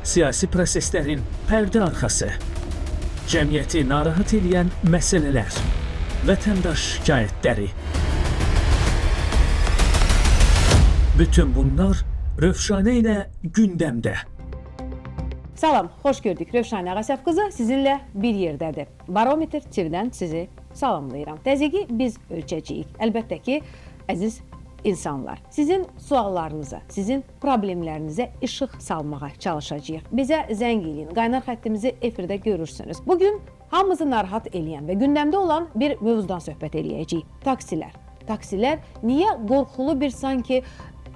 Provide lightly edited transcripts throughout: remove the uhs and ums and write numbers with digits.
siyasi proseslərin pərdə arxası, cəmiyyəti narahat edən məsələlər, vətəndaş şikayətləri. Bütün bunlar Rövşanə ilə gündəmdə. Salam, xoş gördük. Rövşanə Ağasəf qızı sizinlə bir yerdədir. Barometr TV-dən sizi salamlayıram. Təzyiqi biz ölçəcəyik. Əlbəttə ki, əziz insanlar, sizin suallarınıza, sizin problemlərinizə işıq salmağa çalışacağıq. Bizə zəng eləyin, qaynar xəttimizi efirdə görürsünüz. Bugün hamımızı narahat eləyən və gündəmdə olan bir mövzudan söhbət eləyəcəyik. Taksilər. Taksilər niyə qorxulu bir sanki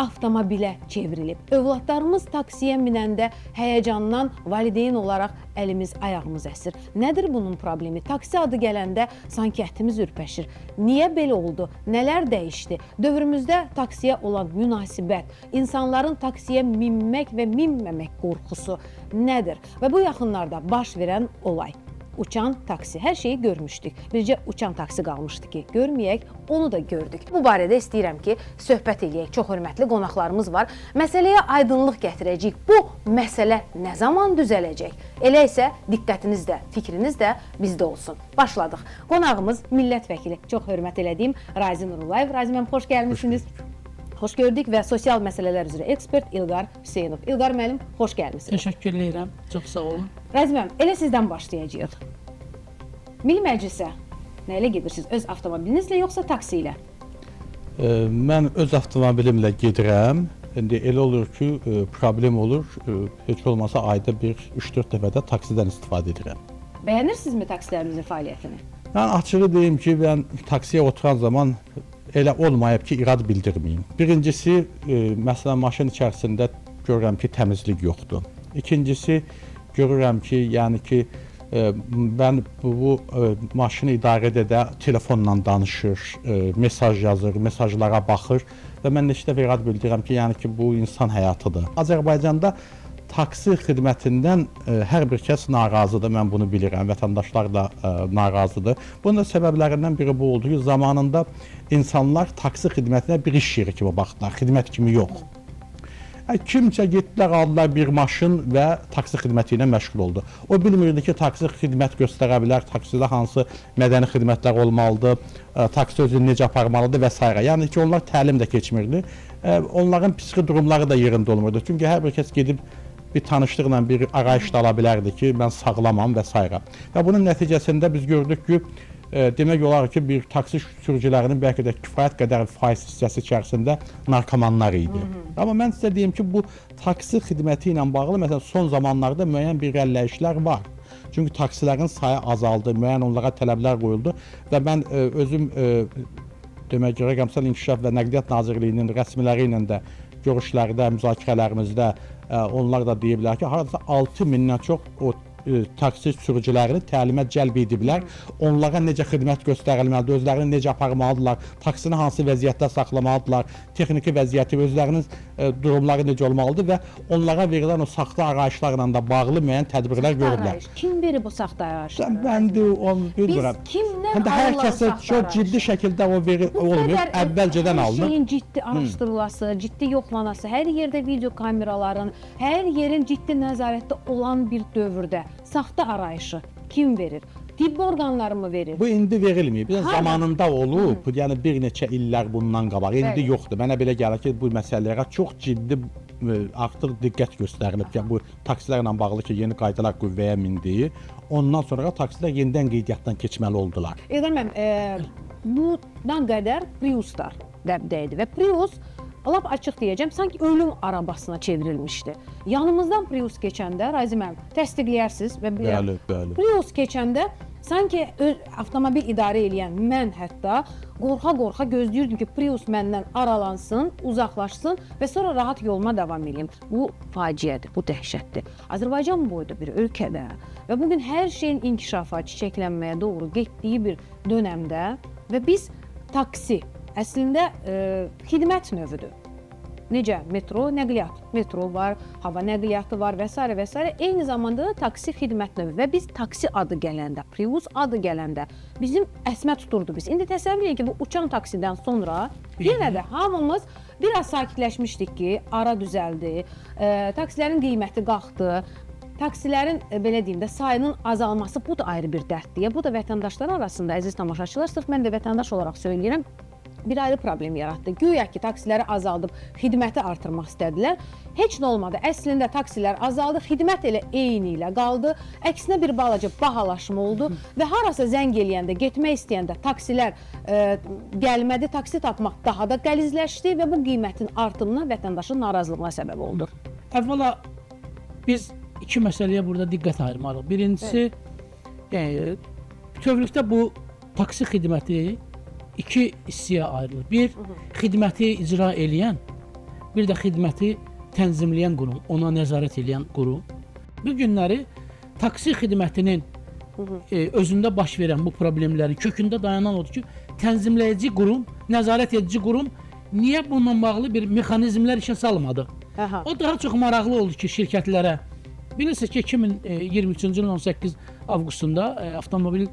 avtomobilə çevrilib? Övladlarımız taksiyə minəndə həyəcandan valideyn olaraq əlimiz, ayağımız əsir. Nədir bunun problemi? Taksi adı gələndə sanki ətimiz ürpəşir. Niyə belə oldu? Nələr dəyişdi? Dövrümüzdə taksiyə olan münasibət, insanların taksiyə minmək və minməmək qorxusu nədir? Və bu yaxınlarda baş verən olay. Uçan taksi. Hər şeyi görmüşdük. Bircə uçan taksi qalmışdı ki, görməyək, onu da gördük. Bu barədə istəyirəm ki, söhbət eləyək. Çox hörmətli qonaqlarımız var. Məsələyə aydınlıq gətirəcəyik. Bu məsələ nə zaman düzələcək? Elə isə diqqətiniz də, fikriniz də bizdə olsun. Başladıq. Qonağımız millət vəkili, çox hörmət elədiyim Razi Nurulayev. Razi müəllim, xoş gəlmisiniz. Xoş gördük və sosial məsələlər üzrə ekspert İlqar Hüseynov. İlqar müəllim, xoş gəlmisiniz. Təşəkkür edirəm. Çox sağ olun. Razi müəllim, elə sizdən başlayacağıq. Milli Məclisə nə ilə gedirsiniz? Öz avtomobilinizlə yoxsa taksi ilə? Mən öz avtomobilimlə gedirəm. İndi elə olur ki, problem olur. Heç olmasa ayda bir 3-4 dəfə də taksidən istifadə edirəm. Bəyənirsinizmi taksilərimizin fəaliyyətini? Mən açığı deyim ki, mən taksiyə oturan zaman elə olmayıb ki, irad bildirməyim. Birincisi, məsələn, maşın içərisində görürəm ki, təmizlik yoxdur. İkincisi, görürəm ki, yəni ki, mən bu maşını idarə edə telefonla danışır, mesaj yazır, mesajlara baxır və mən neçə dəfə irad bildirirəm ki, yəni ki, bu insan həyatıdır. Azərbaycanda taksi xidmətindən hər bir kəs narazıdır, mən bunu bilirəm, vətəndaşlar da narazıdır. Bunun da səbəblərindən biri bu oldu ki, zamanında insanlar taksi xidmətinə bir iş yeri kimi baxdılar, xidmət kimi yox. Kimsə getdilər, aldılar bir maşın və taksi xidməti ilə məşğul oldu. O bilmirdi ki, taksi xidmət göstərə bilər, taksidə hansı mədəni xidmətlər olmalıdır, taksi özünü necə aparmalıdır və s. Yəni ki, onlar təlim də keçmirdi. Onların psixi durumları da yerində olmurdu. Çünki hər bir kəs gedib bir tanışlıqla bir arayış da ala bilərdi ki, mən sağlamam və s. Və bunun nəticəsində biz gördük ki, demək olar ki, bir taksi sürücülərinin bəlkə də kifayət qədər faiz hissəsi içərisində narkomanlar idi. Amma mən sizə deyim ki, bu taksi xidməti ilə bağlı, məsələn, son zamanlarda müəyyən bir irəliləyişlər var. Çünki taksilərin sayı azaldı, müəyyən onlara tələblər qoyuldu və mən özüm demək görəkəmsəl İnkişaf və Nəqliyyat Nazirliyinin rəsmiləri ilə də görüşlərdə, müzakirələrimizdə onlar da deyiblər ki, hardasa 6000-dən çox o taksi sürücülərini təlimə cəlb ediblər. Onlara necə xidmət göstərilməlidir, özlərini necə aparmalıdırlar, taksini hansı vəziyyətdə saxlamalıdırlar, texniki vəziyyəti, özlərinin durumları necə olmalıdır və onlara verilən o saxta arayışlarla da bağlı müəyyən tədbirlər görürlər. Kim verir bu saxta arayışları? Mən də onu bilmirəm. Biz kimdən hər kəsə çox ciddi şəkildə o olmuyor, əvvəlcədən alınır. Hər şeyin ciddi araşdırılması, ciddi yoxlanması, hər yerdə video kameraların, hər yerin ciddi nəzarətdə olan bir dövrdə saxta arayışı kim verir? Tibb orqanları mı verir? Bu indi verilməyib. Zamanında olub, yəni bir neçə illər bundan qabaq. İndi yoxdur. Mənə belə gəlir ki, bu məsələlərə çox ciddi artıq diqqət göstərilib ki, bu taksilərlə bağlı ki, yeni qaydalar qüvvəyə mindi. Ondan sonra taksilər yenidən qeydiyyatdan keçməli oldular. İlqar müəllim, bundan qədər Priuslar dəbdə idi və Prius lap açıq deyəcəm, sanki ölüm arabasına çevrilmişdi. Yanımızdan Prius keçəndə, Razi müəllim, təsdiqləyirsiniz və bəli. Prius keçəndə sanki avtomobil idarə edən mən hətta qorxa-qorxa gözləyirdim ki, Prius məndən aralansın, uzaqlaşsın və sonra rahat yoluma davam edeyim. Bu faciədir, bu dəhşətdir. Azərbaycan boyda bir ölkədə və bugün hər şeyin inkişafa, çiçəklənməyə doğru getdiyi bir dönəmdə və biz taksi əslində xidmət növüdür. Necə? Metro nəqliyyat. Metro var, hava nəqliyyatı var və s. və s. Eyni zamanda da taksi xidmət növü və biz taksi adı gələndə, Prius adı gələndə bizim əsmə tuturdu biz. İndi təsəvvür edin ki, bu uçan taksidən sonra yenə də hamımız biraz sakitləşmişdik ki, ara düzəldi, taksilərin qiyməti qalxdı. Taksilərin belə deyim də sayının azalması bu da ayrı bir dərddir. Bu da vətəndaşlar arasında əziz tamaşaçılar, sırf mən də vətəndaş olaraq söyləyirəm, bir ayrı problem yaratdı. Güya ki, taksiləri azaldıb xidməti artırmaq istədilər. Heç nə olmadı. Əslində taksilər azaldı, xidmət elə eyni ilə qaldı. Əksinə bir balaca bahalaşma oldu və harasa zəng eləyəndə, getmək istəyəndə taksilər gəlmədi, taksi tapmaq daha da qəlizləşdi və bu qiymətin artımına vətəndaşın narazılığına səbəb oldu. Əvvəla biz iki məsələyə burada diqqət ayırmalıyıq. Birincisi, yəni, bütövlükdə bu taksi xidməti iki hissəyə ayrılır. Bir, xidməti icra eləyən, bir də xidməti tənzimləyən qurum, ona nəzarət eləyən qurum. Bu günləri taksi xidmətinin özündə baş verən bu problemlərin kökündə dayanan odur ki, tənzimləyici qurum, nəzarət edici qurum niyə bununla bağlı bir mexanizmlər işə salmadı? Aha. O daha çox maraqlı oldu ki, şirkətlərə. Bilirsiniz ki, 2023-cü ilin 18 avqustunda avtomobil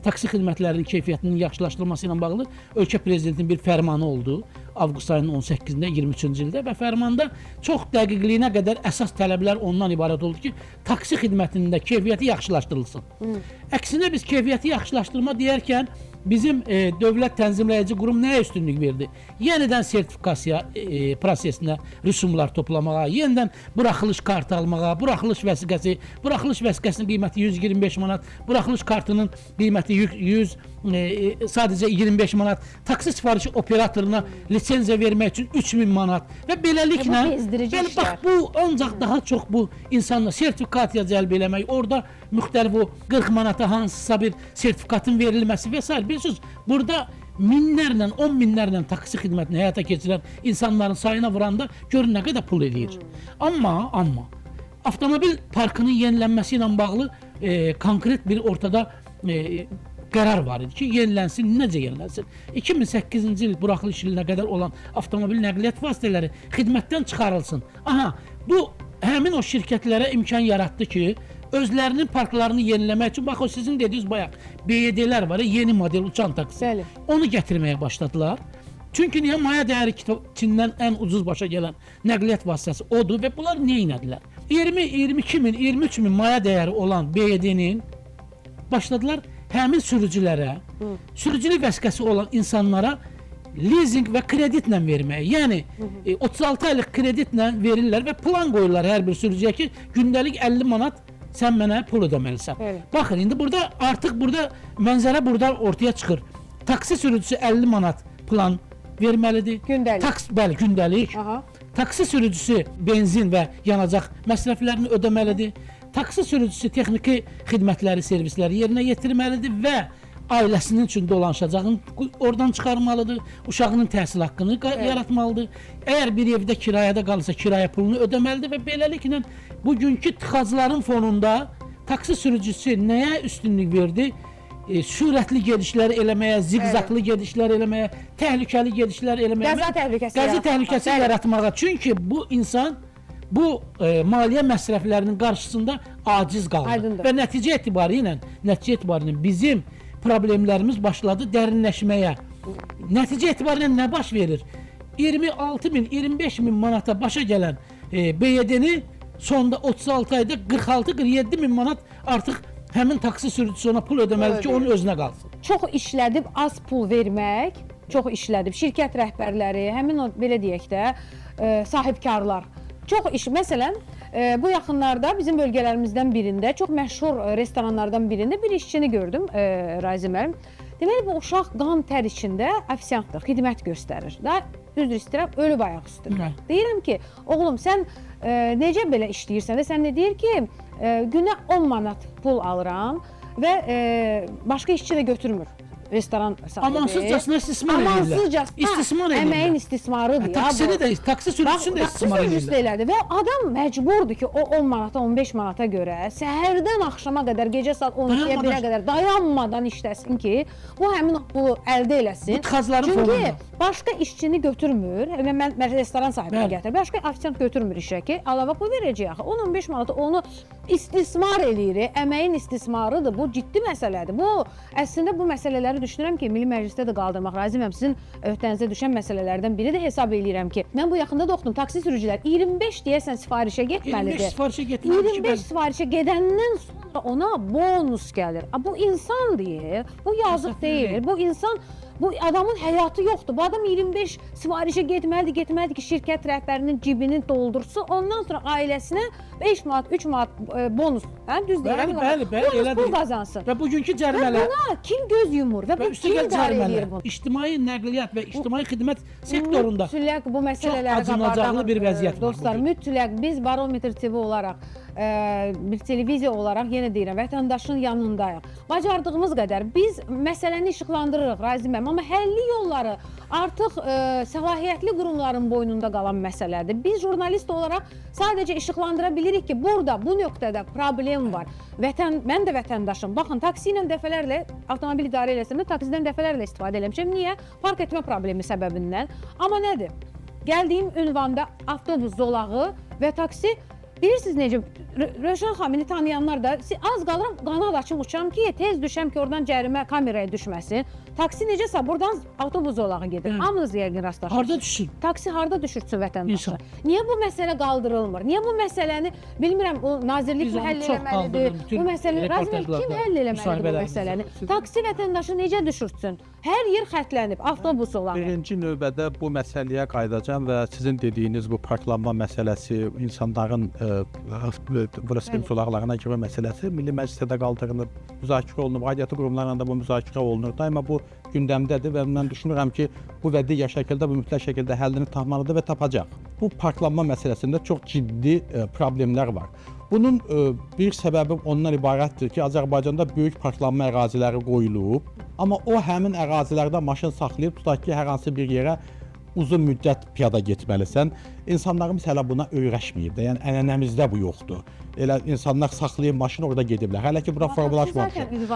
taksi xidmətlərinin keyfiyyətinin yaxşılaşdırılması ilə bağlı ölkə prezidentinin bir fərmanı oldu. Avqust ayının 18-də 23-cü ildə və fərmanda çox dəqiqliyinə qədər əsas tələblər ondan ibarət oldu ki, taksi xidmətində keyfiyyəti yaxşılaşdırılsın. Əksinə biz keyfiyyəti yaxşılaşdırma deyərkən bizim dövlət tənzimləyici qurum nəyə üstünlük verdi? Yenidən sertifikasiya prosesinə rüsumlar toplamağa, yenidən buraxılış kartı almağa, buraxılış vəsiqəsinin qiyməti 125 manat, buraxılış kartının qiyməti 100 sadəcə 25 manat, taksi sifarişi operatoruna lisenziya vermək üçün 3000 manat və beləliklə bax bu ancaq daha çox bu insanla sertifikasiya cəlb eləmək, orada müxtəlif o 40 manata hansısa bir sertifikatın verilməsi və s. Bir söz, burada minlərlə, 10 minlərlə taksi xidmətini həyata keçirən insanların sayına vuranda görün nə qədər pul eləyir. Amma avtomobil parkının yenilənməsi ilə bağlı konkret bir ortada qərar var idi ki, yenilənsin, necə yenilənsin? 2008-ci il buraxılış ilinə qədər olan avtomobil nəqliyyat vasitələri xidmətdən çıxarılsın. Aha, bu həmin o şirkətlərə imkan yaratdı ki, özlərinin parklarını yeniləmək üçün, bax o sizin dediyiniz bayaq BYD-lər var, yeni model uçan taksi. Bəli. Onu gətirməyə başladılar. Çünki niyə maya dəyəri Çindən ən ucuz başa gələn nəqliyyat vasitəsi odur və bunlar nə etdilər? 22 min, 23 min maya dəyəri olan BYD-nin başladılar həmin sürücülərə, sürücülük vəsiqəsi olan insanlara leasing və kreditlə verməyə. Yəni 36 aylıq kreditlə verirlər və plan qoyurlar hər bir sürücüyə ki, gündəlik 50 manat sən mənə pul ödəməlisən. Evet. Baxın, indi burada artıq mənzərə burada ortaya çıxır. Taksi sürücüsü 50 manat plan verməlidir. Gündəlik. Bəli, gündəlik. Aha. Taksi sürücüsü benzin və yanacaq məsrəflərini ödəməlidir. Taksi sürücüsü texniki xidmətləri, servisləri yerinə yetirməlidir və ailəsinin üçün dolanışacağını oradan çıxarmalıdır. Uşağının təhsil haqqını yaratmalıdır. Əgər bir evdə kirayədə qalırsa kirayə pulunu ödəməlidir və beləliklə bugünkü tıxacların fonunda taksi sürücüsü nəyə üstünlük verdi? Sürətli gedişlər eləməyə, ziqzaqlı gedişlər eləməyə, təhlükəli gedişlər eləməyə, qəza təhlükəsi yaratmağa. Çünki bu insan bu maliyyə məsrəflərinin qarşısında aciz qaldı. Aydındır. Və nəticə etibarilə bizim problemlərimiz başladı dərinləşməyə. Nəticə etibarilə nə baş verir? 26 min, 25 min manata başa gələn BYD-ni sonda 36 ayda 46-47 min manat artıq həmin taksi sürücüsü ona pul ödəməlidir ki, onun özünə qalsın. Çox işlədib az pul vermək, çox işlədib şirkət rəhbərləri, həmin o belə deyək də sahibkarlar. Çox iş, məsələn, bu yaxınlarda bizim bölgələrimizdən birində, çox məşhur restoranlardan birində bir işçini gördüm, Razi müəllim. Deməli, bu uşaq qan tər içində ofisiantdır, xidmət göstərir. Da, düzdür istəyirəm, ölüb ayaq üstündə. Deyirəm ki, oğlum, sən necə belə işləyirsən və sən də deyir ki, günə 10 manat pul alıram və başqa işçi də götürmür. Restoran sahibi. Amansızcasına istismar edirlər. İstismar edirlər. Əməyin istismarıdır ya bu. Taksi sürücüsünü də istismar edirlər. Və adam məcburdur ki, o 10 manata, 15 manata görə səhərdən axşama qədər, gecə saat 12-yə 1-ə qədər dayanmadan işləsin ki, bu həmin pulu əldə eləsin. Bu tıxacların fonunda. Çünki başqa işçini götürmür. Mən restoran sahibini gətirir. Başqa ofisiant götürmür işə ki, əlavə pul verəcək axı. 10-15 manata onu istismar eləyir. Əməyin istismarıdır. Bu ciddi məsələdir. Bu əslində bu məsələləri məsələləri düşünürəm ki, Milli Məclisdə də qaldırmaq lazımam. Sizin öhdənizə düşən məsələlərdən biri də hesab edirəm ki, mən bu yaxında da oxudum, taksi sürücülər 25 deyəsən sifarişə 25 getməlidir. sifarişə getməlidir ki, 25 sifarişə gedəndən sonra ona bonus gəlir. Bu insan deyil, bu yazıq deyil. Bu insan, bu adamın həyatı yoxdur. Bu adam 25 sifarişə getməlidir ki, şirkət rəhbərinin cibini doldursun. Ondan sonra ailəsinə 5 manat, 3 manat bonus. Hə, düz deyirəm. Bəli, Bonus elədir. pul qazansın. Və bugünkü Və cərimələr buna kim göz yumur və bu kim üstəgəl idarə cərimələr edir bunu? ictimai nəqliyyat və ictimai xidmət sektorunda Mütləq bu məsələləri çox acınacaqlı bir vəziyyət var dostlar, bugün. mütləq biz Barometr TV olaraq, bir televiziya olaraq yenə deyirəm, vətəndaşın yanındayıq. Bacardığımız qədər biz məsələni işıqlandırırıq, razıyam, amma həlli yolları artıq səlahiyyətli qurumların boynunda qalan məsələdir. Biz jurnalist olaraq sadəcə işıqlandıra bilirik ki, burada bu nöqtədə problem var. Mən də vətəndaşım. Baxın, taksi ilə dəfələrlə avtomobil idarə eləsəm də taksidən dəfələrlə istifadə eləmişəm. Niyə? Park etmə problemi səbəbindən. Amma nədir? Gəldiyim ünvanda avtobus zolağı və taksi. Bilirsiniz necə? Rövşən xanımı tanıyanlar da az qalıram, qanad açım uçam ki, tez düşəm ki, oradan cərimə kameraya düşməsin. Taksi necəsə buradan avtobus zolağı gedir. Hamınız yəqin rastlaşırsınız. harda düşsün? Taksi harda düşürsün vətəndaşı? İnsan. Niyə bu məsələ qaldırılmır? Niyə bu məsələni bilmirəm, o nazirlik Biz onu həll çox eləməlidir. qaldırırıq. Bütün Bu məsələ razıyam, kim reportajlarda, həll eləməlidir bu müsahibələrimizdə. məsələni? Taksi vətəndaşı necə düşürsün? Hər yer xətlənib, avtobus zolağı. Birinci növbədə bu məsələyə qayıdacağam və sizin dediyiniz bu parklanma məsələsi, insanların velosiped zolaqlarına girmə məsələsi Milli Məclisdə də qaldırılıb, müzakirə olunub, aidiyyatı qurumlarla da bu müzakirə olunur. Daima bu gündəmdədir və mən düşünürəm ki, bu və digər şəkildə, bu mütləq şəkildə həllini tapmalıdır və tapacaq. Bu parklanma məsələsində çox ciddi problemlər var. Bunun bir səbəbi ondan ibarətdir ki, Azərbaycanda böyük parklanma əraziləri qoyulub, amma o həmin ərazilərdə maşın saxlayıb, tutaq ki, hər hansı bir yerə uzun müddət piyada getməlisən. İnsanlarımız hələ buna öyrəşməyib də. Yəni ənənəmizdə bu yoxdur. Elə insanlar saxlayıb maşını orada gediblər. Hələ ki bura formalaşmamışdır.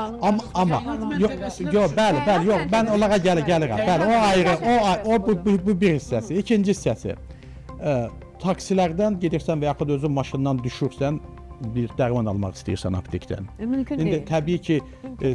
Amma yox, bəli, yox. Mən onlara gəlirəm. Bəli, o ayrı, bu bir hissəsi. İkinci hissəsi. Taksilərdən gedirsən və yaxud özün maşından düşürsən, bir dərman almaq istəyirsən aptekdən. Mümkün İndi deyil. təbii ki,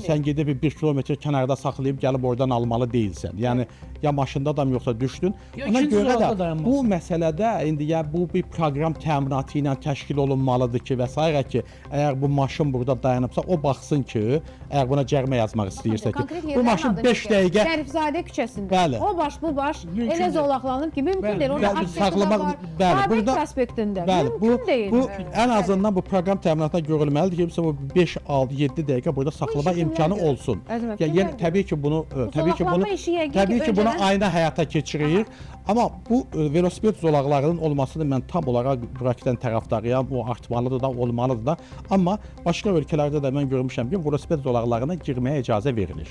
sən gedib 1 kilometr kənarda saxlayıb gəlib oradan almalı deyilsən. Yəni ya maşında adam yoxsa düşdün. Ya Ona ikinci görə zolaqda də dayanmaz. bu məsələdə indi ya bu bir proqram təminatı ilə təşkil olunmalıdır ki, və s. ki, əgər bu maşın burada dayanıbsa, o baxsın ki, əgər buna cərimə yazmaq istəyirsə ki, bu maşın 5 dəqiqə Şərifzadə küçəsində. Bəli. O baş bu baş Mümkün elə deyil. zolaqlanıb ki, mümkün deyil. Orada Bəli, apteka saxlamaq- var. bəli, Babək burada- prospektində. Bəli, Mümkün deyil. bu ən azından bu proqram təminatına görülməlidir ki, bu 5, 6, 7 dəqiqə burada saxlama işi imkanı kimlərdir? olsun. Əzəmət, Yəni kimlərdir? təbii ki, bunu zolaqlanma işi yəqin ki, təbii ki, bunu öncədən- ayna həyata keçiririk. Amma bu velosiped zolaqlarının olmasını mən tam olaraq bırakdan tərəfdarıyam. O artmalıdır da, olmalıdır da. Amma başqa ölkələrdə də mən görmüşəm ki, velosiped zolaqlarına girməyə icazə verilir.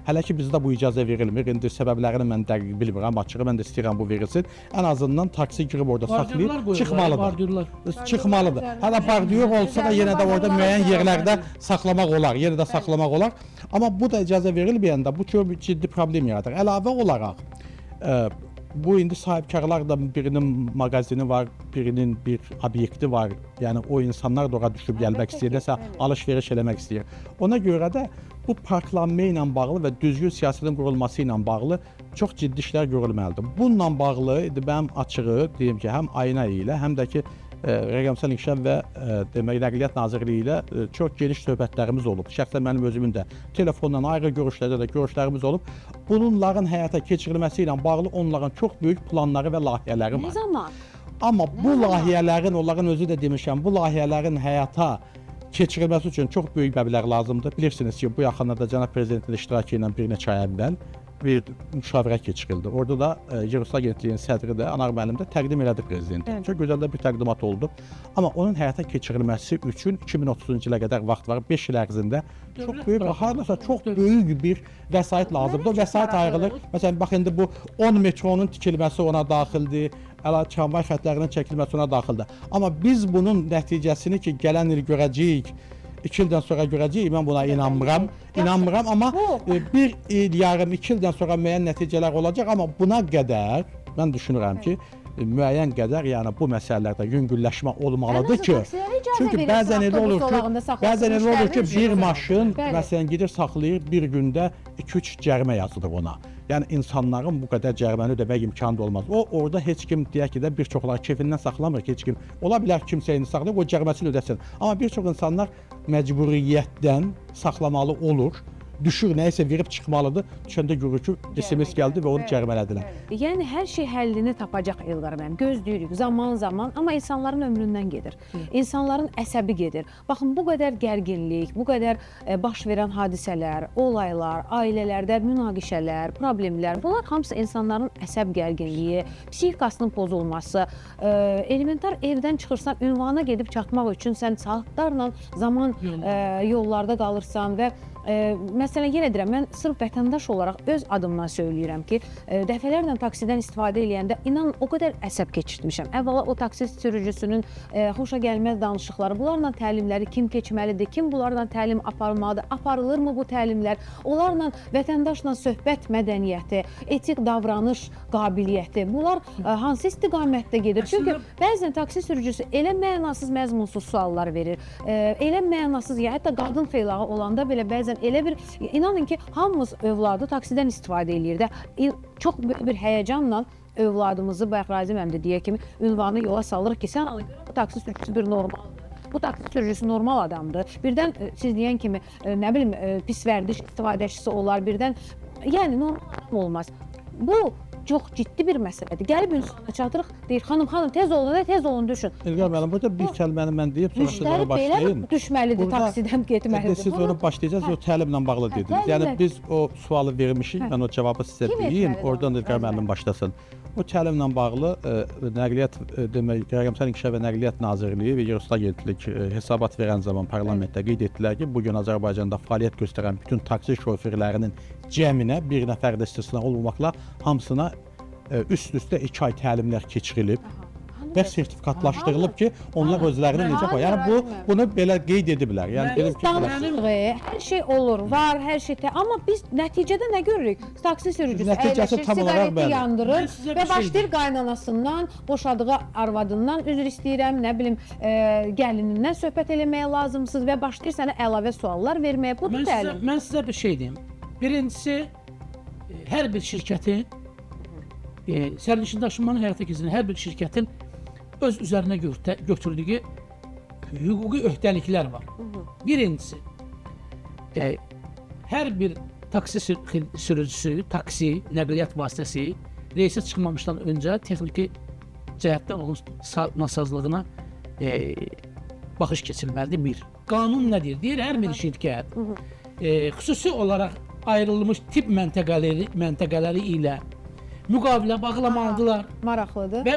Hələ ki bizdə bu icazə verilmir. İndi səbəblərini mən dəqiq bilmirəm, açığı mən də istəyirəm bu verilsin. Ən azından taksi girib orada Bordürlər saxlayıb qoyurlar, çıxmalıdır. bordürlər. Çıxmalıdır. Hələ bordür olsa da yenə də orada müəyyən yerlərdə saxlamaq olar, yenə də saxlamaq olar. Amma bu da icazə verilməyəndə bu çox ciddi problem yaradır. Əlavə olaraq bu indi sahibkarlar da birinin mağazini var, birinin bir obyekti var. Yəni o insanlar da ora düşüb gəlmək istəyir, nəsə alış-veriş eləmək istəyir. Ona görə də bu parklanma ilə bağlı və düzgün siyasətin qurulması ilə bağlı çox ciddi işlər görülməlidir. Bununla bağlı indi mənim açığı deyim ki, həm AYNA ilə, həm də ki Rəqəmsal İnkişaf və demək Nəqliyyat Nazirliyi ilə çox geniş söhbətlərimiz olub. Şəxsən mənim özümün də telefondan ayrı görüşlərdə də görüşlərimiz olub. Bunların həyata keçirilməsi ilə bağlı onların çox böyük planları və layihələri Nə var. zaman? Amma bu layihələrin, onların özü də demişəm, bu layihələrin həyata keçirilməsi üçün çox böyük məbləğ lazımdır. Bilirsiniz ki, bu yaxınlarda cənab prezidentin iştirakı ilə bir neçə ay əvvəl bir müşavirə keçirildi. Orada da Yerüstü Agentliyinin sədri də Anar müəllim də təqdim elədi prezidentə. Evet. Çox gözəl də bir təqdimat oldu. Amma onun həyata keçirilməsi üçün 2030-cu ilə qədər vaxt var. 5 il ərzində çox böyük, hardasa çox böyük bir vəsait lazımdır. O vəsait ayrılır. Məsələn, bax indi bu 10 metronun tikilməsi ona daxildir. Əla tramvay xətlərinin çəkilməsi ona daxildir. Amma biz bunun nəticəsini ki, gələn il görəcəyik, 2 ildən sonra görəcəyik, mən buna inanmıram. İnanmıram, amma bir il, yarım, 2 ildən sonra müəyyən nəticələr olacaq. Amma buna qədər mən düşünürəm ki, müəyyən qədər yəni bu məsələlərdə yüngülləşmə olmalıdır Ən ki, azı taksilərə icazə çünki verin, bəzən elə avtobus olur ki, zolağında saxlasın bəzən elə olur ki, müştərini, bir maşın Bəli. məsələn gedir saxlayır bir gündə 2-3 cərimə yazılır ona. Yəni insanların bu qədər cəriməni ödəmək imkanı da olmaz. O orada heç kim deyək ki də bir çoxları kefindən saxlamır ki, heç kim. Ola bilər kimsə indi saxlayıb o cəriməsini ödəsin. Amma bir çox insanlar məcburiyyətdən saxlamalı olur. Düşür, nəyisə verib çıxmalıdır. Düşəndə görür ki, SMS gəldi və onu cərimələdilər. Yəni hər şey həllini tapacaq Elqar müəllim. Gözləyirik zaman, amma insanların ömründən gedir. İnsanların əsəbi gedir. Baxın, bu qədər gərginlik, bu qədər baş verən hadisələr, olaylar, ailələrdə münaqişələr, problemlər, bunlar hamısı insanların əsəb gərginliyi, psixikasının pozulması, elementar evdən çıxırsan, ünvana gedib çatmaq üçün sən saatlarla zaman yollarda qalırsan və məsələn, yenə deyirəm, mən sırf vətəndaş olaraq öz adımdan söyləyirəm ki, dəfələrlə taksidən istifadə edəndə inan o qədər əsəb keçirtmişəm. Əvvəla o taksi sürücüsünün xoşa gəlməz danışıqları, bunlarla təlimləri kim keçməlidir, kim bunlarla təlim aparmalıdır, aparılırmı bu təlimlər, onlarla vətəndaşla söhbət mədəniyyəti, etik davranış qabiliyyəti, bunlar hansı istiqamətdə gedir? Çünki bəzən taksi sürücüsü elə mənasız, məzmunsuz suallar verir, elə mənasız, ya hətta qadın xeylağı olanda belə bəzən elə bir, inanın ki, hamımız övladı taksidən istifadə edir də. Çox böyük bir həyəcanla övladımızı, bayaq Razi müəllim də deyə kimi, ünvanı yola salırıq ki, sən bu taksi sürücüsü bir normaldır. Bu taksi sürücüsü normal adamdır. Birdən siz deyən kimi, nə bilim, pis vərdiş istifadəçisi olar, birdən, yəni normal adam olmaz. Bu çox ciddi bir məsələdir. Gəlib ünvana çatırıq, deyir, xanım, tez olun, düşün. Elqar müəllim, burada bir kəlməni mən deyib, sonra siz Müştəri ona başlayın. belə düşməlidir, taksidən getməlidir. Siz onu başlayacaqsınız, o təlimlə bağlı dediniz. Yəni biz o sualı vermişik, mən o cavabı sizə deyim, oradan Elqar müəllim başlasın. O təlimlə bağlı Nəqliyyat, demək, Rəqəmsal İnkişaf və Nəqliyyat Nazirliyi və Yerüstü Agentlik hesabat verən zaman parlamentdə qeyd etdilər ki, bu gün Azərbaycanda fəaliyyət göstərən bütün taksi şoferlərinin cəminə bir nəfər də istisna olmamaqla hamısına üst-üstə 2 ay təlimlər keçirilib və sertifikatlaşdırılıb ki, onlar özlərini necə qoyur. Yəni bunu belə qeyd ediblər. Yəni dedim ki, hər şey olur, var, hər şey. Amma biz nəticədə nə görürük? Taksi sürücüsü əyləşir, siqareti yandırır və başlayır qaynanasından, boşadığı arvadından üzr istəyirəm, nə bilim, gəlinindən söhbət eləməyə lazımsınız və başlayır sənə əlavə suallar verməyə. Budur təlim. Mən sizə bir şey deyim. Birincisi, hər bir şirkətin sərnişin daşımanın həyata keçirilən hər bir şirkətin öz üzərinə götürdüyü hüquqi öhdəliklər var. Birincisi, hər bir taksi sürücüsü, taksi, nəqliyyat vasitəsi reysə çıxmamışdan öncə texniki cəhətdən onun nasazlığına baxış keçirilməlidir. Bir. Qanun nə deyir? Deyir, hər bir şirkət xüsusi olaraq ayrılmış tip məntəqələri ilə müqavilə bağlamalıdırlar. Maraqlıdır. Və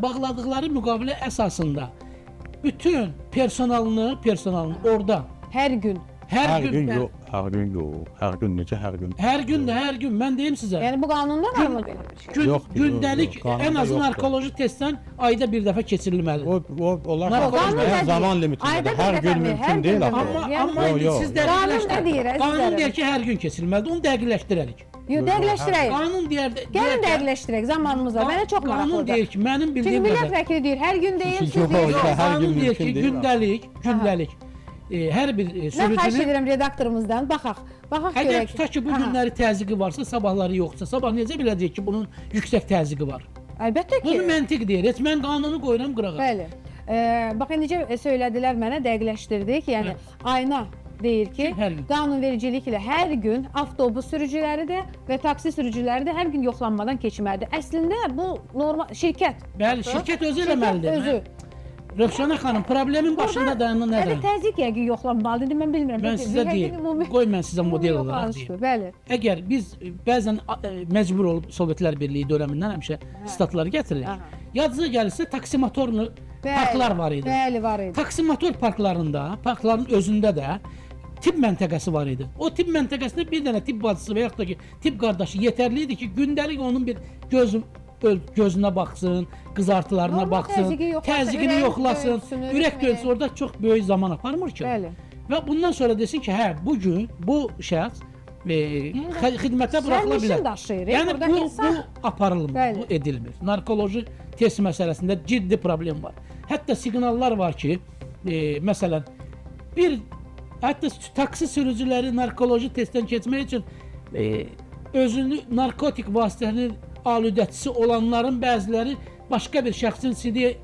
bağladıqları müqavilə əsasında bütün personalını orada hər gün hər gün yox, hər gün necə hər gün? Hər gün mən deyim sizə. Yəni bu qanunda var mı belə bir şey? Gündəlik ən az narkoloji testdən ayda bir dəfə keçirilməlidir. Onlar zaman limiti. Hər gün mümkün deyil axı. Amma siz dəqiqləşdirək. Qanun deyir ki, hər gün keçirilməlidir. Onu dəqiqləşdirərik. Yox, dəqiqləşdirək. Qanun deyir. Gəlin dəqiqləşdirək, zamanımız var. Mənə çox maraqlıdır. Qanun deyir ki, mənim Çünki bildiyim millət vəkili deyir, hər gün deyil, siz deyil. Qanun deyir ki, gündəlik hər bir Mən xahiş sürücünün edirəm redaktorumuzdan, baxaq əgər görək. tutaq ki, bu günləri təzyiqi varsa, sabahları yoxsa, sabah necə biləcək ki, bunun yüksək təzyiqi var? Əlbəttə ki. Bunu məntiq deyir. Heç mən qanunu qoyuram qırağa. Bəli. Bax, necə söylədilər mənə, dəqiqləşdirdik. Yəni, ayna deyir ki, Hər gün. qanunvericiliklə hər gün avtobus sürücüləri də və taksi sürücüləri də hər gün yoxlanmadan keçməlidir. Əslində bu normal şirkət. Bəli, şirkət özü eləməlidir. Özü. Rövşənə xanım, problemin başında dayanan nədir? Bəli, təzyiq yəqin yoxlanmalıdır. Mən bilmirəm. Mən sizə deyim. Qoy mən sizə model olaraq deyim. Bəli. Əgər biz bəzən məcbur olub Sovetlər Birliyi dövründən həmişə statları gətiririk. Yadınıza gəlirsə taksimatorlu parklar var idi. Bəli, var idi. Taksimator parklarında, parkların özündə də tip məntəqəsi var idi. O tip məntəqəsində bir dənə tip bacısı və yaxud da ki, tip qardaşı yetərli idi ki, gündəlik onun bir gözünə baxsın, qızartılarına baxsın, təzyiqini yoxlasın, ürək döyülsün. Orada çox böyük zaman aparmır ki. Bəli. Və bundan sonra desin ki, hə, bu gün bu şəxs xidmətə buraxıla Sərnişin bilər. daşıyır, Yəni burada bu insan- aparılmır, Bəli. bu edilmir. Narkoloji test məsələsində ciddi problem var. Hətta siqnallar var ki, məsələn, hətta taksi sürücüləri narkoloji testdən keçmək üçün özünü narkotik vasitənin aludəçisi olanların bəziləri başqa bir şəxsin CD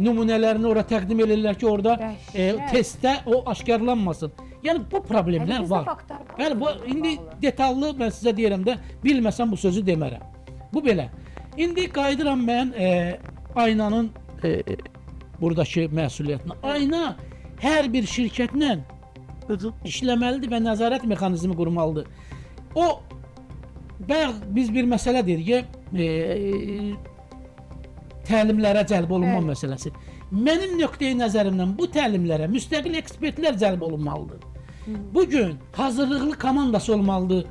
nümunələrini ora təqdim edirlər ki, orada Dəhşət. testdə o aşkarlanmasın. Yəni bu problemlər Bizdə var. faktlar var. Bəli, bu indi detallı mən sizə deyirəm də, bilməsəm bu sözü demərəm. Bu belə. İndi qayıdıram mən aynanın buradakı məsuliyyətinə. Ayna hər bir şirkətlə işləməlidir və nəzarət mexanizmi qurmalıdır. Biz bir məsələ deyirik ki, təlimlərə cəlb olunma məsələsi. Mənim nöqteyi nəzərimdən bu təlimlərə müstəqil ekspertlər cəlb olunmalıdır. Bugün hazırlıqlı komandası olmalıdır.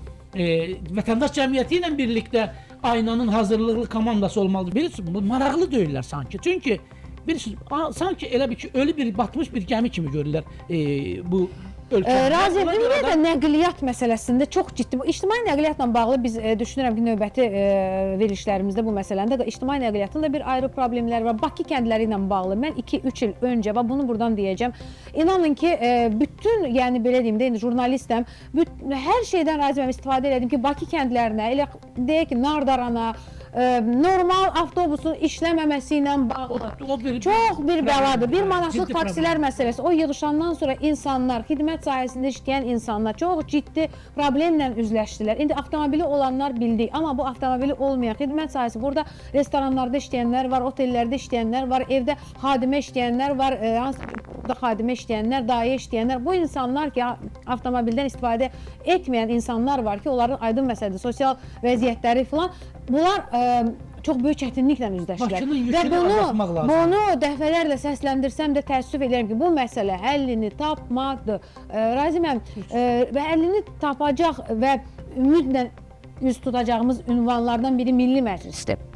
Vətəndaş cəmiyyəti ilə birlikdə aynanın hazırlıqlı komandası olmalıdır. Bilirsiniz, bu maraqlı deyirlər sanki. Çünki bilirsiniz, sanki elə bir ki, ölü bir batmış bir gəmi kimi görürlər bu ölkədə. Razıyam. İndi də nəqliyyat məsələsində çox ciddi. Bu ictimai nəqliyyatla bağlı biz düşünürəm ki, növbəti verilişlərimizdə bu məsələndə də ictimai nəqliyyatın da bir ayrı problemləri var. Bakı kəndləri ilə bağlı mən 2-3 il öncə və bunu buradan deyəcəm. İnanın ki, bütün, yəni belə deyim də, indi jurnalistəm, hər şeydən razıyam, istifadə elədim ki, Bakı kəndlərinə, elə deyək ki, Nardarana, normal avtobusun işləməməsi ilə bağlı çox bir bəladır. Bir manatlıq taksilər məsələsi. O yığışandan sonra insanlar, xidmət sahəsində işləyən insanlar çox ciddi problemlə üzləşdilər. İndi avtomobili olanlar bildik, amma bu avtomobili olmayan xidmət sahəsi, burada restoranlarda işləyənlər var, otellərdə işləyənlər var, evdə xadimə işləyənlər var, burada xadimə işləyənlər, dayə işləyənlər. Bu insanlar ki, avtomobildən istifadə etməyən insanlar var ki, onların aydın məsələdir, sosial vəziyyətləri filan. Bunlar çox böyük çətinliklə üzləşirlər. Və bunu dəfələrlə səsləndirsəm də təəssüf edirəm ki, bu məsələ həllini tapmadı. Razıyam və həllini tapacaq və ümidlə üz tutacağımız ünvanlardan biri Milli Məclisdir.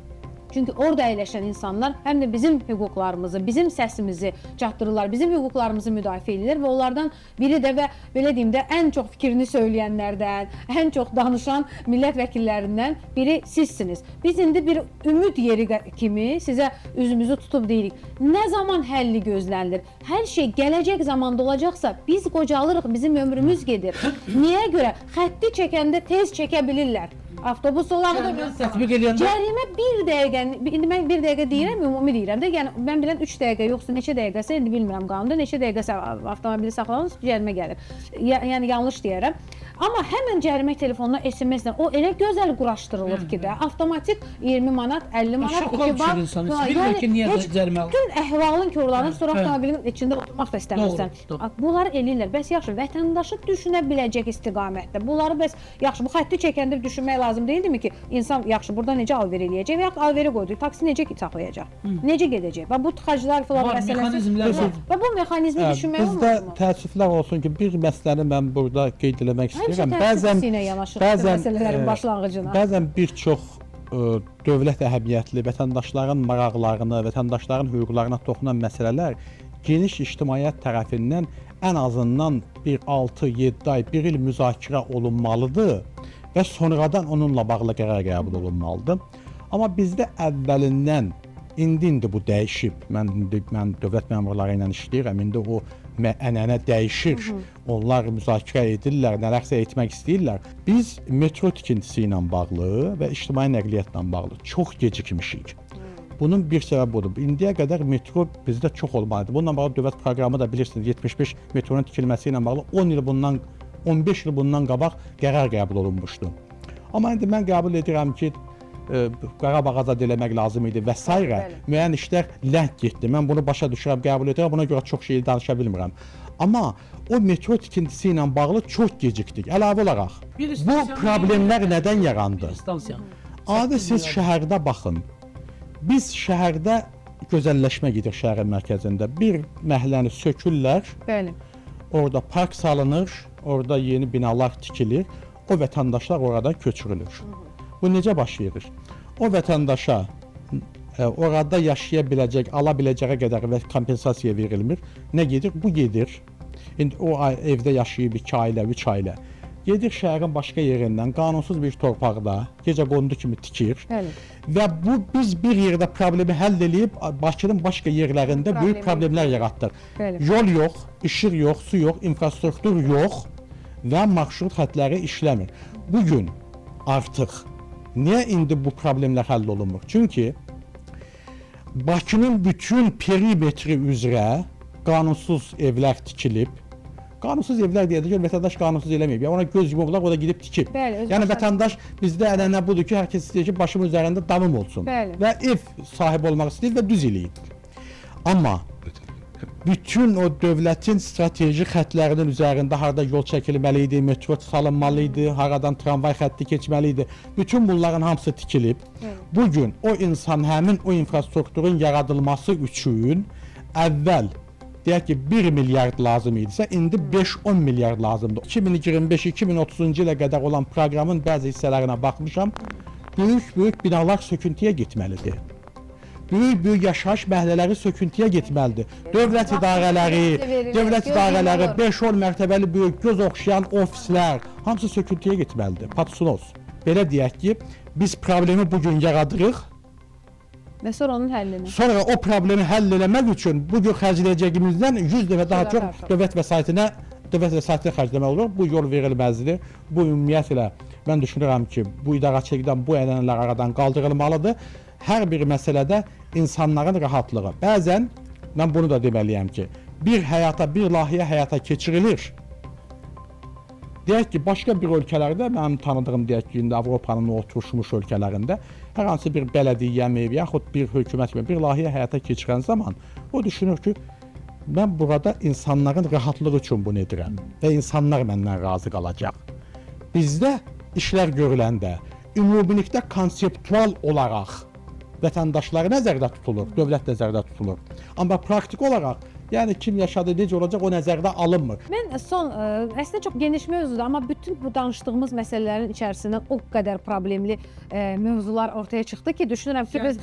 Çünki orada əyləşən insanlar həm də bizim hüquqlarımızı, bizim səsimizi çatdırırlar, bizim hüquqlarımızı müdafiə edirlər və onlardan biri də və belə deyim də ən çox fikrini söyləyənlərdən, ən çox danışan millət vəkillərindən biri sizsiniz. Biz indi bir ümid yeri kimi sizə üzümüzü tutub deyirik. Nə zaman həlli gözlənilir? Hər şey gələcək zamanda olacaqsa biz qocalırıq, bizim ömrümüz gedir. Niyə görə? Xətti çəkəndə tez çəkə bilirlər. Avtobus olağıdır. Cərimə 1 dəqiqə, indi mən 1 dəqiqə deyirəm, ümumi deyirəm də, yəni mən bilən 3 dəqiqə yoxsa neçə dəqiqəsə, indi bilmirəm qanunda, neçə dəqiqəsə avtomobili saxlanırsa cərimə gəlir. Yəni yanlış deyərəm. Amma həmən cərimə telefonuna SMS-lə o elə gözəl quraşdırılıb ki də, avtomatik 20 manat, 50 manat, 2 baht. Bütün əhvalın korlanıb, sonra avtomobilin içində oturmaq da istəmirsən. Bunları eləyirlər. Bəs yaxşı, vətəndaşı düşünə biləcək istiqamətdə. Bunları bəs yaxşı, bu xətti çəkəndə düşünmək lazım deyildimi ki, insan yaxşı, burada necə alver eləyəcək və yaxud alveri qoyduq, taksi necə saxlayacaq, necə gedəcək və bu tıxacılar filan məsələsi və bu mexanizmi düşünmək olmaz mı? Bizdə təəssüflər olsun ki, bir məsələni mən burada qeyd eləmək istəyirəm. Bəzən bir çox dövlət əhəmiyyətli, vətəndaşların maraqlarını, vətəndaşların hüquqlarına toxunan məsələlər geniş ictimaiyyət tərəfindən ən azından bir 6-7 ay, 1 il müzakirə olunmalıdır və sonradan onunla bağlı qərar qəbul olunmalıdır. Amma bizdə əvvəlindən indi bu dəyişib. Mən dövlət məmurları ilə işləyirəm. İndi o ənənə dəyişir. Onlar müzakirə edirlər, nələrsə etmək istəyirlər. Biz metro tikintisi ilə bağlı və ictimai nəqliyyatla bağlı çox gecikmişik. Bunun bir səbəbi budur. İndiyə qədər metro bizdə çox olmalıdır. Bununla bağlı dövlət proqramı da bilirsiniz, 75 metronun tikilməsi ilə bağlı 10 il bundan 15 il bundan qabaq qərar qəbul olunmuşdu. Amma indi mən qəbul edirəm ki, Qarabağa da eləmək lazım idi və s. müəyyən işlər ləng getdi. Mən bunu başa düşürəm, qəbul edirəm, buna görə çox şey danışa bilmirəm. Amma o metro tikintisi ilə bağlı çox gecikdik. Əlavə olaraq, bu problemlər nədən yarandı? Adi siz şəhərdə baxın. Biz şəhərdə gözəlləşmə gedir şəhərin mərkəzində. Bir məhləni sökürlər, orada park salınır, orada yeni binalar tikilir, o vətəndaşlar oradan köçürülür. Bu necə baş verir? O vətəndaşa orada yaşaya biləcək, ala biləcəyə qədər və kompensasiya verilmir. Nə gedir? Bu gedir. İndi o evdə yaşayıb 2 ailə, 3 ailə. gedir şəhərin başqa yerindən qanunsuz bir torpaqda gecə qondu kimi tikir. Bəli. Və biz bir yerdə problemi həll edib Bakının başqa yerlərində böyük problemlər yaratdıq. Bəli. Yol yox, işıq yox, su yox, infrastruktur yox və marşrut xətləri işləmir. Bu gün artıq niyə indi bu problemlər həll olunmur? Çünki Bakının bütün perimetri üzrə qanunsuz evlər tikilib. Qanunsuz evlər deyəndə gör vətəndaş qanunsuz eləməyib. Ya ona göz yumublar, o da gidib tikib. Bəli, öz Yəni başına- vətəndaş bizdə ənənə budur ki, hər kəs istəyir ki, başımın üzərində damım olsun. Bəli. Və ev sahibi olmaq istəyir və düz eləyir. Amma bütün o dövlətin strateji xətlərinin üzərində harda yol çəkilməli idi, metro salınmalı idi, haradan tramvay xətti keçməli idi. Bütün bunların hamısı tikilib. Bu gün o insan həmin o infrastrukturun yaradılması üçün əvvəl deyək ki 1 milyard lazım idisə, indi 5-10 milyard lazımdır. 2025-2030-cu ilə qədər olan proqramın bəzi hissələrinə baxmışam. Böyük binalar söküntüyə getməlidir. Böyük yaşayış məhəllələri söküntüyə getməlidir. Dövlət idarələri, 5-10 mərtəbəli böyük göz oxşayan ofislər, hamısı söküntüyə getməlidir. Patsunos. Belə deyək ki, biz problemi bugün yaradırıq. Və sonra onun həllini. Sonra o problemi həll etmək üçün bu gün xərcləyəcəyimizdən 100 dəfə daha çox dövlət vəsaitinə xərcləmək olur. Bu yol verilməzdir. Bu ümumiyyətlə mən düşünürəm ki, bu idarəçilikdən bu ənənələr aradan qaldırılmalıdır. Hər bir məsələdə insanların rahatlığı. Bəzən mən bunu da deməliyəm ki, bir layihə həyata keçirilir. Deyək ki, başqa bir ölkələrdə, mənim tanıdığım deyək ki, indi Avropanın oturmuş ölkələrində hər hansı bir bələdiyyə mi, yaxud bir hökumət mi bir layihə həyata keçirən zaman o düşünür ki, mən burada insanların rahatlığı üçün bunu edirəm və insanlar məndən razı qalacaq. Bizdə işlər görüləndə ümumilikdə konseptual olaraq vətəndaşları nəzərdə tutulur, dövlət nəzərdə tutulur. Amma praktik olaraq, yəni kim yaşadı, necə olacaq o nəzərdə alınmır. Mən əslində çox geniş mövzudur, amma bütün bu danışdığımız məsələlərin içərisindən o qədər problemli mövzular ortaya çıxdı ki, düşünürəm ki, biz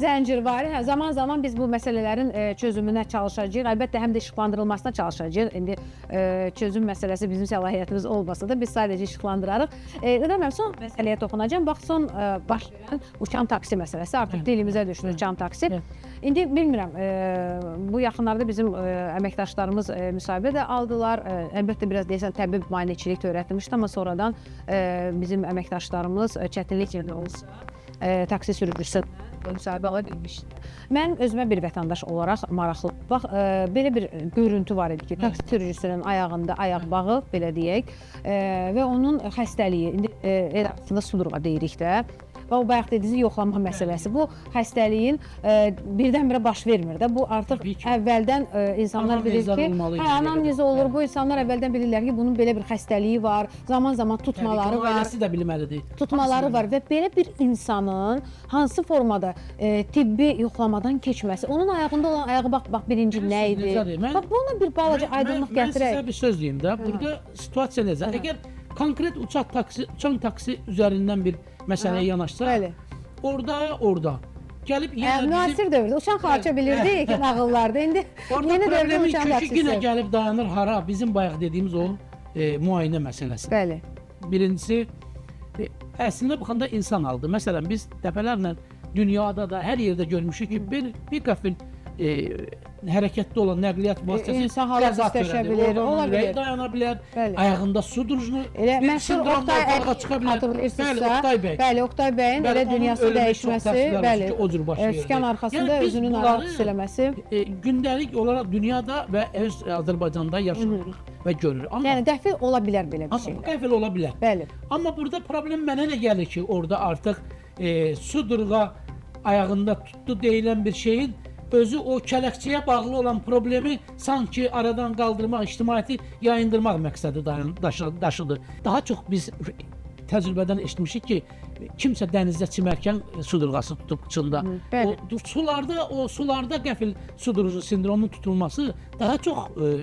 zəncirvari, zaman-zaman biz bu məsələlərin çözümünə çalışacağıq. Əlbəttə, həm də işıqlandırılmasına çalışacağıq. İndi çözüm məsələsi bizim səlahiyyətimiz olmasa da biz sadəcə işıqlandırarıq. Mən son məsələyə toxunacağım. Bax, son baş verən uçan taksi məsələsi. Artıq dilimizə düşdü uçan taksi. İndi bilmirəm, bu yaxınlarda bizim əməkdaşlarımız müsahibə də aldılar. Əlbəttə biraz deyəsən təbii müayinəçilik törətmişdi, amma sonradan bizim əməkdaşlarımız çətinlik yerdə olsa taksi sürücüsü müsahibə ala bilmişdi. Mən özümə bir vətəndaş olaraq maraqlı. Bax, belə bir görüntü var idi ki, taksi sürücüsünün ayağında ayaq bağı, belə deyək, və onun xəstəliyi, indi arasında sudurğa deyirik də. Və o bayaq dediyiniz yoxlama məsələsi. Bu xəstəliyin birdən-birə baş vermir də. Bu artıq əvvəldən insanlar bilir ki, anamnezi olur. Bu insanlar əvvəldən bilirlər ki, bunun belə bir xəstəliyi var. Zaman-zaman tutmaları var. Ailəsi də bilməlidir. Tutmaları var və belə bir insanın hansı formada tibbi yoxlamadan keçməsi, onun ayağında olan ayağı bax birinci nə idi? Bax bununla bir balaca aydınlıq gətirək. Mən sizə bir söz deyim də. Burada situasiya necə? Əgər konkret uçan taksi üzərindən bir məsələyə yanaşsa, orada gəlib müasir dövrdə uçan xarça bilirdik nağıllarda. İndi yeni dövrdə uçan taksisi. Yenə gəlib dayanır hara? Bizim bayaq dediyimiz o müayinə məsələsi. Bəli. Birincisi, əslində baxanda insan aldı. Məsələn, biz dəfələrlə dünyada da hər yerdə görmüşük ki, bir qəfil hərəkətdə olan nəqliyyat vasitəsi insan halət istəşə bilir, ola bilər. Dayana bilər, ayağında su duruşunu, elə məşhur Oqtay bəyin elə dünyası dəyişməsi, bəli, sükan arxasında özünün araq eləməsi. Gündəlik olaraq dünyada və öz Azərbaycanda yaşanır və görür. Yəni dəfil ola bilər belə bir şey. Qəfil ola bilər. Bəli. Amma burada problem mənə nə gəlir ki, orada artıq sudurğa ayağında tutdu deyilən bir şeyin özü o kələkçiyə bağlı olan problemi sanki aradan qaldırmaq, ictimaiyyəti yayındırmaq məqsədi daşıdır. Daha çox biz təcrübədən eşitmişik ki, kimsə dənizdə çimərkən sudurğası tutub qıçında. O sularda qəfil sudurucu sindromunun tutulması daha çox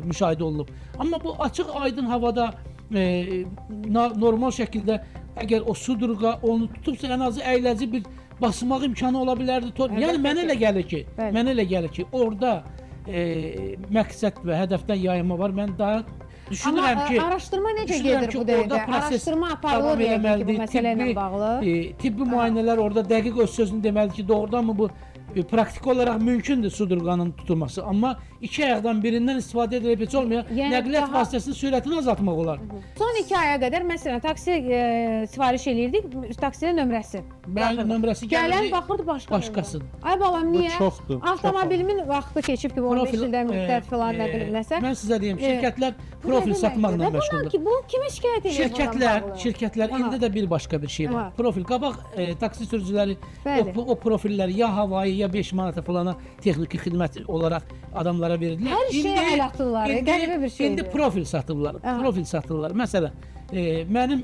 müşahidə olunub. Amma bu açıq aydın havada normal şəkildə əgər o sudurğa onu tutubsa ən azı əyləci bir basmaq imkanı ola bilərdi. Yəni mənə elə gəlir ki, orada məqsəd və hədəfdən yayınma var. Mən daha düşünürəm Amma ki, araşdırma necə düşünürəm gedir ki, bu orada dəqiqə? proses Araşdırma aparılır davam yəqin ki, bu eləməlidir. məsələ ilə bağlı. Tibbi müayinələr orada dəqiq öz sözünü deməlidir ki, doğrudanmı bu praktik olaraq mümkündür sudurqanın tutulması, amma iki ayaqdan birindən istifadə edilib heç olmayan Yəni nəqliyyat daha- vasitəsinin sürətini azaltmaq olar. Son 2 aya qədər məsələn taksi sifariş eləyirdik, taksiyə nömrəsi. Bəli, nömrəsi gəlirdi, Gələn baxırdı başqa. başqasıdır. Ay balam Bu niyə? çoxdur, Avtomobilimin vaxtı keçib ki, 15 ildən müddət filan nə bilim nəsə. Mən sizə deyim, şirkətlər Bu profil nə satmaqla deməkdir? məşğuldur. Ki, bu kimə şikayət edir? Şirkətlər indi də bir başqa bir şey var. Aha. Profil qabaq taksi sürücüləri Bəli. o profilləri ya havayı ya 5 manata falana texniki xidmət olaraq adamlara verirdilər. Hər şeyə əl atırlar, qəribə bir şeydir. İndi profil satırlar. Aha. Profil satırlar. Məsələn, mənim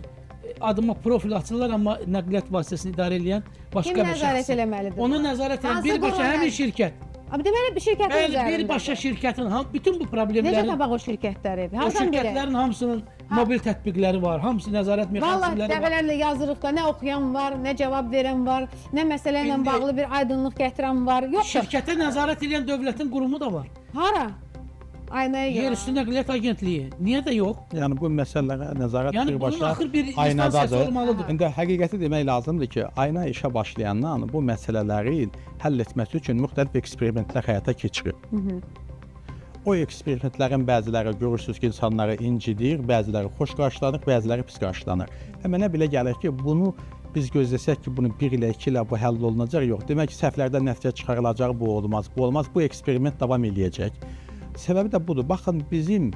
adıma profil açırlar, amma nəqliyyat vasitəsini idarə edən başqa Kim bir nəzarət şəxs. eləməlidir? Onu nəzarət edən Hansı birbaşa qurum həmin nəzarət- şirkət. Amma deməli bir şirkətin Bəli, üzərində. birbaşa şirkətin bütün bu Necə problemlərin tapaq o şirkətləri? o Hardan belə? şirkətlərin hamısının mobil tətbiqləri var, hamısı nəzarət Vallahi mexanizmləri var. dəfələrlə yazırıq da nə oxuyan var, nə cavab verən var, nə məsələ ilə İndi- bağlı bir aydınlıq gətirən var. Yoxdur. Şirkətə nəzarət edən dövlətin qurumu da var. Hara? Aynaya Yer görə. üstü nəqliyyat agentliyi. Niyə də yox? Yəni bu məsələlərə nəzarət Yəni bunun birbaşa axır bir aynadadır. instansiyası olmalıdır. İndi həqiqəti demək lazımdır ki, ayna işə başlayandan bu məsələlərin həll etməsi üçün müxtəlif eksperimentlər həyata keçirir. O eksperimentlərin bəziləri görürsüz ki, insanları incidir, bəziləri xoş qarşılanır, bəziləri pis qarşılanır. Və mənə belə gəlir ki, bunu biz gözləsək ki, bunu 1 ilə 2 ilə bu həll olunacaq, yox. Demək ki, səhvlərdən nəticə çıxarılacaq, bu olmaz, bu olmaz. Bu eksperiment davam eləyəcək. Səbəbi də budur. Baxın, bizim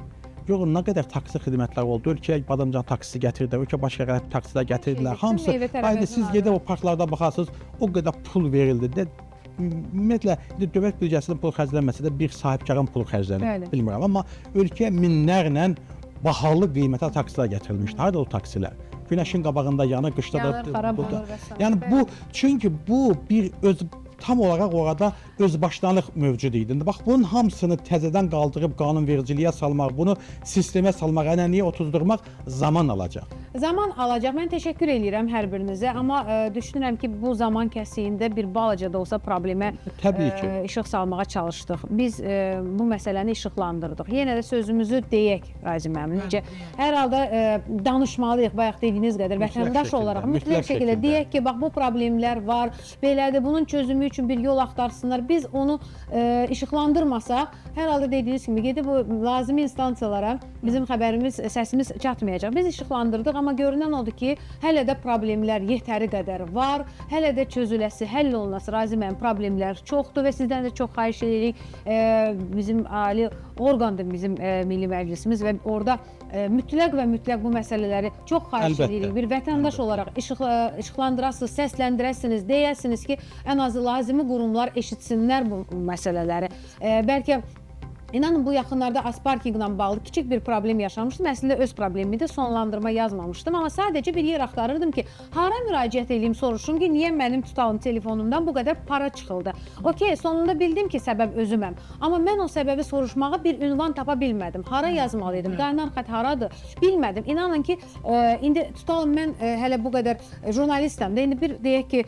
görün nə qədər taksi xidmətləri oldu. Ölkəyə badamcan taksisi gətirdilər, ölkə başqa qərib taksilər gətirdilər. Hamısı, meyvə tərəvəzi ayda siz var. gedib o parklarda baxarsınız, o qədər pul verildi. Ümumiyyətlə, dövlət büdcəsinin pul xərclənməsə də bir sahibkarın pulu xərclənir. Bəli. Bilmirəm, amma ölkəyə minlərlə bahalı qiymətə taksilər gətirilmişdi. Harda o taksilər? Günəşin qabağında yanır, qışda Yanır, da xarab burada. olur və sair. Yəni bu çünki bu bir öz tam olaraq orada özbaşdanlıq mövcud idi. İndi bax bunun hamısını təzədən qaldırıb qanunvericiliyə salmaq, bunu sistemə salmaq, ənənəyə otuzdurmaq zaman alacaq. Zaman alacaq. Mən təşəkkür eləyirəm hər birinizə, amma düşünürəm ki, bu zaman kəsiyində bir balaca da olsa problemə Təbii ki. işıq salmağa çalışdıq. Biz bu məsələni işıqlandırdıq. Yenə də sözümüzü deyək, Razi müəllim. Necə hər halda danışmalıyıq, bayaq dediyiniz qədər vətəndaş şəkildə, olaraq mütləq mütləq şəkildə şəkildə. deyək ki, bax bu problemlər var. Belədir, bunun çözümü üçün bir yol axtarsınlar. Biz onu işıqlandırmasaq, hər halda dediyiniz kimi gedib bu lazımi instansiyalara bizim xəbərimiz, səsimiz çatmayacaq. Biz işıqlandırdıq, amma görünən odur ki, hələ də problemlər yetəri qədər var. Hələ də çözüləsi, həll olunası Razi müəllim problemlər çoxdur və sizdən də çox xahiş edirik. Bizim ali orqandır bizim Milli Məclisimiz və orada mütləq və mütləq bu məsələləri çox xahiş Əlbəttə. edirik. Bir vətəndaş olaraq işıqlandırasınız, səsləndirəsiniz, deyəsiniz ki, ən azı lazımi qurumlar eşitsinlər bu məsələləri. Bəlkə İnanın bu yaxınlarda Asparkinqlə bağlı kiçik bir problem yaşamışdım. Əslində öz problemim idi. Sonlandırma yazmamışdım, amma sadəcə bir yer axtarırdım ki, hara müraciət edeyim, soruşum ki, niyə mənim tutalım telefonumdan bu qədər para çıxıldı. Okey, sonunda bildim ki, səbəb özüməm. Amma mən o səbəbi soruşmağa bir ünvan tapa bilmədim. Hara yazmalıydım? Qaynar xətt haradır? Bilmədim. İnanın ki, indi tutalım mən hələ bu qədər jurnalistəm də. İndi bir deyək ki,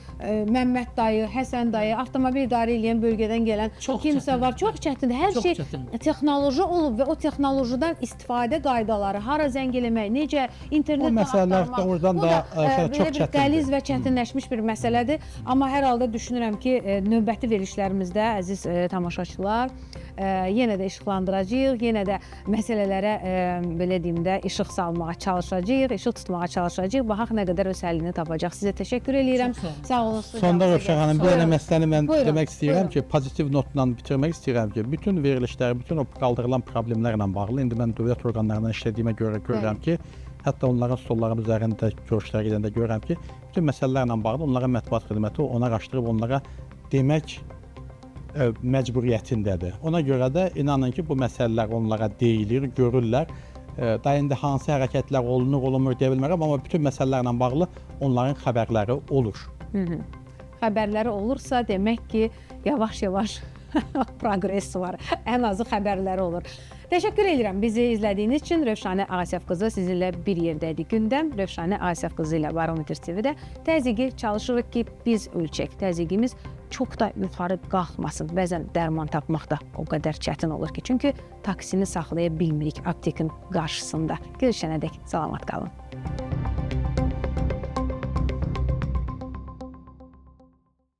Məmməd dayı, Həsən dayı, avtomobil idarə edən bölgədən gələn Çox kimsə çətindir. var. Çox çətindir. Hər Çox şey çətindir. texnoloji olub və o texnolojidən istifadə qaydaları, hara zəng eləmək, necə internetdən O məsələlər axtarmaq, doğrudan bu da, belə çox bir çətindir. qəliz və çətinləşmiş bir məsələdir. Amma hər halda düşünürəm ki, növbəti verilişlərimizdə əziz tamaşaçılar, yenə də işıqlandıracağıq, yenə də məsələlərə belə deyim də işıq salmağa çalışacağıq, işıq tutmağa çalışacağıq. Baxaq nə qədər öz həllini tapacaq. Sizə təşəkkür eləyirəm. Çox Sağ olun. Sonda Rövşən xanım, bir dənə məsələni mən Buyurun, demək istəyirəm buyurun. ki, pozitiv notla bitirmək istəyirəm ki, bütün verilişlər, bütün o qaldırılan problemlərlə bağlı indi mən dövlət orqanlarından işlədiyimə görə görürəm ki, hətta onların stollarının üzərində görüşlər gedəndə görürəm ki, bütün məsələlərlə bağlı onlara mətbuat xidməti onu araşdırıb onlara demək məcburiyyətindədir. Ona görə də inanın ki, bu məsələlər onlara deyilir, görürlər. Da indi hansı hərəkətlər olunur, olunmur deyə bilmərəm, amma bütün məsələlərlə bağlı onların xəbərləri olur. Xəbərləri olursa, demək ki, yavaş-yavaş proqres var. Ən azı xəbərləri olur. Təşəkkür edirəm bizi izlədiyiniz üçün. Rövşanə Asəf qızı sizinlə bir yerdədir. Gündəm Rövşanə Asəf qızı ilə Barometr TV-də təzyiqi çalışırıq ki, biz ölçək. Təzyiqimiz çox da yuxarı qalxmasın. Bəzən dərman tapmaq da o qədər çətin olur ki, çünki taksini saxlaya bilmirik aptekin qarşısında. Görüşənədək salamat qalın.